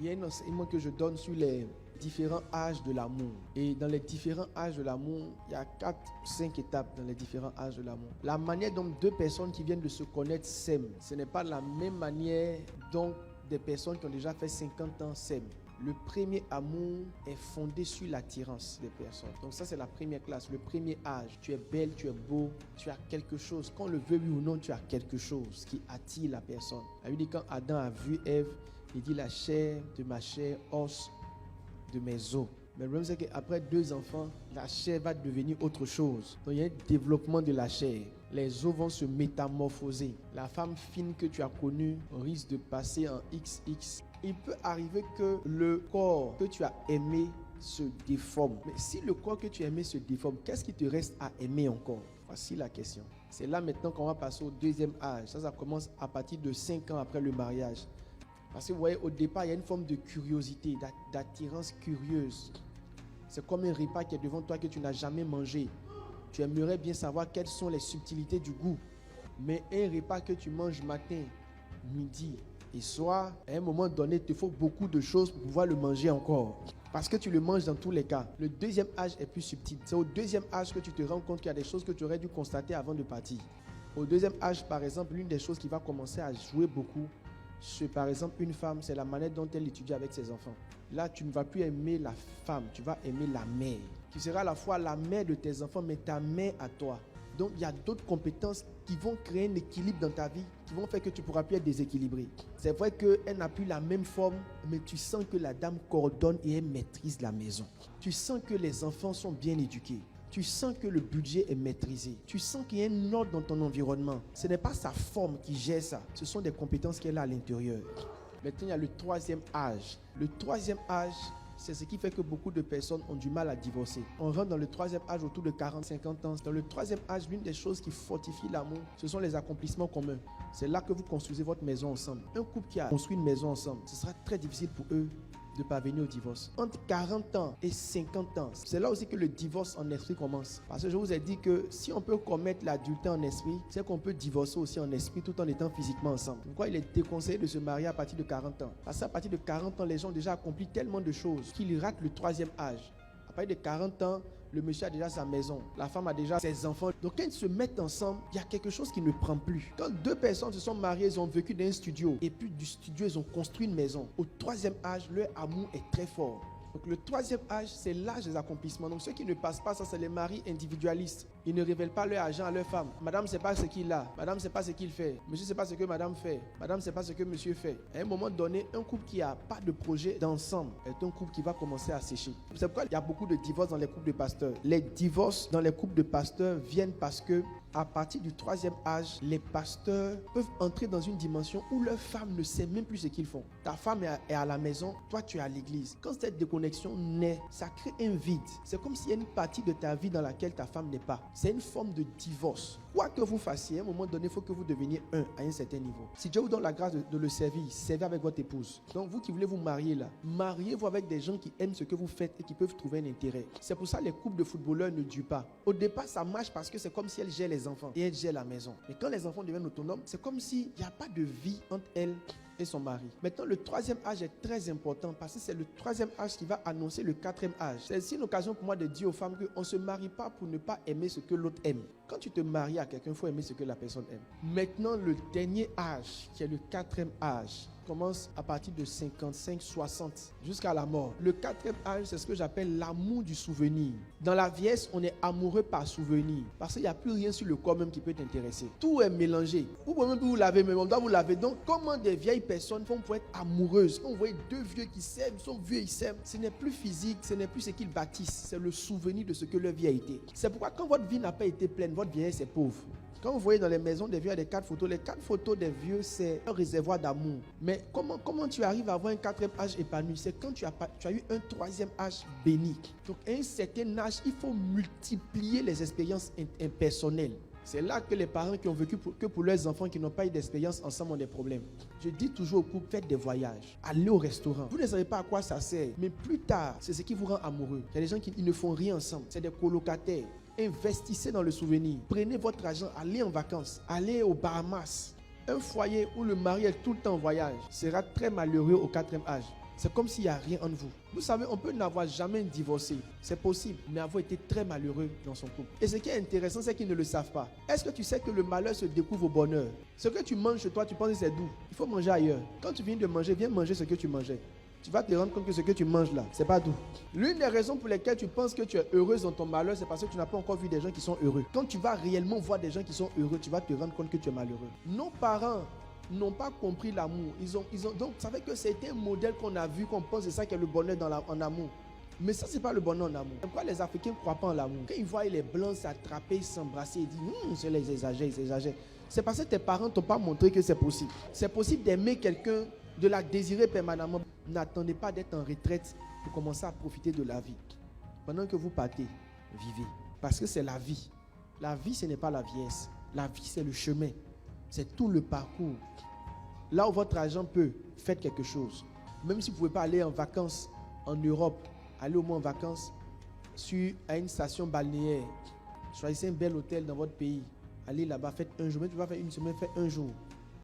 il y a un enseignement que je donne sur les différents âges de l'amour. Et dans les différents âges de l'amour, il y a 4 ou 5 étapes dans les différents âges de l'amour. La manière dont deux personnes qui viennent de se connaître s'aiment, ce n'est pas la même manière dont des personnes qui ont déjà fait 50 ans s'aiment. Le premier amour est fondé sur l'attirance des personnes. Donc ça, c'est la première classe, le premier âge. Tu es belle, tu es beau, tu as quelque chose. Qu'on le veuille ou non, tu as quelque chose qui attire la personne. La Bible dit quand Adam a vu Ève, il dit la chair de ma chair, os de mes os. Mais le problème, c'est qu'après 2 enfants, la chair va devenir autre chose. Donc il y a un développement de la chair. Les os vont se métamorphoser. La femme fine que tu as connue risque de passer en XX. Il peut arriver que le corps que tu as aimé se déforme. Mais si le corps que tu as aimé se déforme, qu'est-ce qui te reste à aimer encore? Voici la question. C'est là maintenant qu'on va passer au deuxième âge. Ça commence à partir de 5 ans après le mariage. Parce que vous voyez, au départ, il y a une forme de curiosité, d'attirance curieuse. C'est comme un repas qui est devant toi que tu n'as jamais mangé. Tu aimerais bien savoir quelles sont les subtilités du goût. Mais un repas que tu manges matin, midi et soir, à un moment donné, il te faut beaucoup de choses pour pouvoir le manger encore. Parce que tu le manges dans tous les cas. Le deuxième âge est plus subtil. C'est au deuxième âge que tu te rends compte qu'il y a des choses que tu aurais dû constater avant de partir. Au deuxième âge, par exemple, l'une des choses qui va commencer à jouer beaucoup, par exemple, une femme, c'est la manière dont elle étudie avec ses enfants. Là, tu ne vas plus aimer la femme, tu vas aimer la mère. Tu seras à la fois la mère de tes enfants, mais ta mère à toi. Donc, il y a d'autres compétences qui vont créer un équilibre dans ta vie, qui vont faire que tu ne pourras plus être déséquilibré. C'est vrai qu'elle n'a plus la même forme, mais tu sens que la dame coordonne et elle maîtrise la maison. Tu sens que les enfants sont bien éduqués. Tu sens que le budget est maîtrisé. Tu sens qu'il y a un ordre dans ton environnement. Ce n'est pas sa forme qui gère ça. Ce sont des compétences qu'elle a à l'intérieur. Maintenant, il y a le troisième âge. Le troisième âge, c'est ce qui fait que beaucoup de personnes ont du mal à divorcer. On rentre dans le troisième âge autour de 40-50 ans. Dans le troisième âge, l'une des choses qui fortifie l'amour, ce sont les accomplissements communs. C'est là que vous construisez votre maison ensemble. Un couple qui a construit une maison ensemble, ce sera très difficile pour eux de parvenir au divorce. Entre 40 ans et 50 ans, c'est là aussi que le divorce en esprit commence. Parce que je vous ai dit que si on peut commettre l'adultère en esprit, c'est qu'on peut divorcer aussi en esprit tout en étant physiquement ensemble. Pourquoi il est déconseillé de se marier à partir de 40 ans? Parce qu'à partir de 40 ans, les gens ont déjà accompli tellement de choses qu'ils ratent le troisième âge. À partir de 40 ans, le monsieur a déjà sa maison, la femme a déjà ses enfants. Donc quand ils se mettent ensemble, il y a quelque chose qui ne prend plus. Quand 2 personnes se sont mariées, ils ont vécu dans un studio. Et puis du studio, ils ont construit une maison. Au troisième âge, leur amour est très fort. Donc le troisième âge, c'est l'âge des accomplissements. Donc ceux qui ne passent pas ça, c'est les maris individualistes. Ils ne révèlent pas leur argent à leur femme. Madame, c'est pas ce qu'il a. Madame, c'est pas ce qu'il fait. Monsieur, c'est pas ce que madame fait. Madame, c'est pas ce que monsieur fait. À un moment donné, un couple qui n'a pas de projet d'ensemble est un couple qui va commencer à sécher. C'est pourquoi il y a beaucoup de divorces dans les couples de pasteurs. Les divorces dans les couples de pasteurs viennent parce que à partir du troisième âge, les pasteurs peuvent entrer dans une dimension où leur femme ne sait même plus ce qu'ils font. Ta femme est à la maison, toi tu es à l'église. Quand cette déconnexion naît, ça crée un vide. C'est comme s'il y a une partie de ta vie dans laquelle ta femme n'est pas. C'est une forme de divorce. Quoi que vous fassiez, à un moment donné, il faut que vous deveniez un à un certain niveau. Si Dieu vous donne la grâce de le servir, servez avec votre épouse. Donc vous qui voulez vous marier là, mariez-vous avec des gens qui aiment ce que vous faites et qui peuvent trouver un intérêt. C'est pour ça que les couples de footballeurs ne durent pas. Au départ, ça marche parce que c'est comme si elle gère les enfants et elle gère la maison. Mais quand les enfants deviennent autonomes, c'est comme s'il n'y a pas de vie entre elle et son mari. Maintenant, le troisième âge est très important parce que c'est le troisième âge qui va annoncer le quatrième âge. C'est aussi une occasion pour moi de dire aux femmes qu'on ne se marie pas pour ne pas aimer ce que l'autre aime. Quand tu te maries à quelqu'un, il faut aimer ce que la personne aime. Maintenant, le dernier âge, qui est le quatrième âge, commence à partir de 55-60 jusqu'à la mort. Le quatrième âge, c'est ce que j'appelle l'amour du souvenir. Dans la vieillesse, on est amoureux par souvenir parce qu'il n'y a plus rien sur le corps même qui peut t'intéresser. Tout est mélangé. Vous pouvez même plus vous laver, mais on doit vous laver. Donc, comment des vieilles personnes font pour être amoureuses? Quand vous voyez 2 vieux qui s'aiment, ils sont vieux, ils s'aiment. Ce n'est plus physique, ce n'est plus ce qu'ils bâtissent. C'est le souvenir de ce que leur vie a été. C'est pourquoi quand votre vie n'a pas été pleine, votre vieillesse est pauvre. Quand vous voyez dans les maisons des vieux, il y a des 4 photos. Les 4 photos des vieux, c'est un réservoir d'amour. Mais comment tu arrives à avoir un 4e âge épanoui? C'est quand tu as eu un 3e âge béni. Donc, à un certain âge, il faut multiplier les expériences impersonnelles. C'est là que les parents qui ont vécu que pour leurs enfants qui n'ont pas eu d'expérience ensemble ont des problèmes. Je dis toujours au couple, faites des voyages, allez au restaurant. Vous ne savez pas à quoi ça sert, mais plus tard, c'est ce qui vous rend amoureux. Il y a des gens qui ne font rien ensemble, c'est des colocataires. Investissez dans le souvenir. Prenez votre argent, allez en vacances, allez aux Bahamas. Un foyer où le mari est tout le temps en voyage sera très malheureux au 4e âge. C'est comme s'il n'y a rien entre vous. Vous savez, on peut n'avoir jamais divorcé. C'est possible, mais avoir été très malheureux dans son couple. Et ce qui est intéressant, c'est qu'ils ne le savent pas. Est-ce que tu sais que le malheur se découvre au bonheur? Ce que tu manges chez toi, tu penses que c'est doux. Il faut manger ailleurs. Quand tu viens de manger, viens manger ce que tu mangeais. Tu vas te rendre compte que ce que tu manges là, c'est pas doux. L'une des raisons pour lesquelles tu penses que tu es heureuse dans ton malheur, c'est parce que tu n'as pas encore vu des gens qui sont heureux. Quand tu vas réellement voir des gens qui sont heureux, tu vas te rendre compte que tu es malheureux. Nos parents n'ont pas compris l'amour. Donc, ça fait que c'était un modèle qu'on a vu, qu'on pense c'est ça qui est le bonheur en amour. Mais ça, c'est pas le bonheur en amour. Pourquoi les Africains ne croient pas en l'amour? Quand ils voient les Blancs s'attraper, s'embrasser, ils disent c'est les exagères, ils exagèrent. C'est parce que tes parents ne t'ont pas montré que c'est possible. C'est possible d'aimer quelqu'un, de la désirer permanemment. N'attendez pas d'être en retraite pour commencer à profiter de la vie. Pendant que vous partez, vivez. Parce que c'est la vie. La vie, ce n'est pas la vieillesse. La vie, c'est le chemin. C'est tout le parcours. Là où votre argent peut, faites quelque chose. Même si vous ne pouvez pas aller en vacances en Europe, allez au moins en vacances à une station balnéaire. Choisissez un bel hôtel dans votre pays. Allez là-bas, faites un jour. Même si tu vas faire une semaine, faites un jour.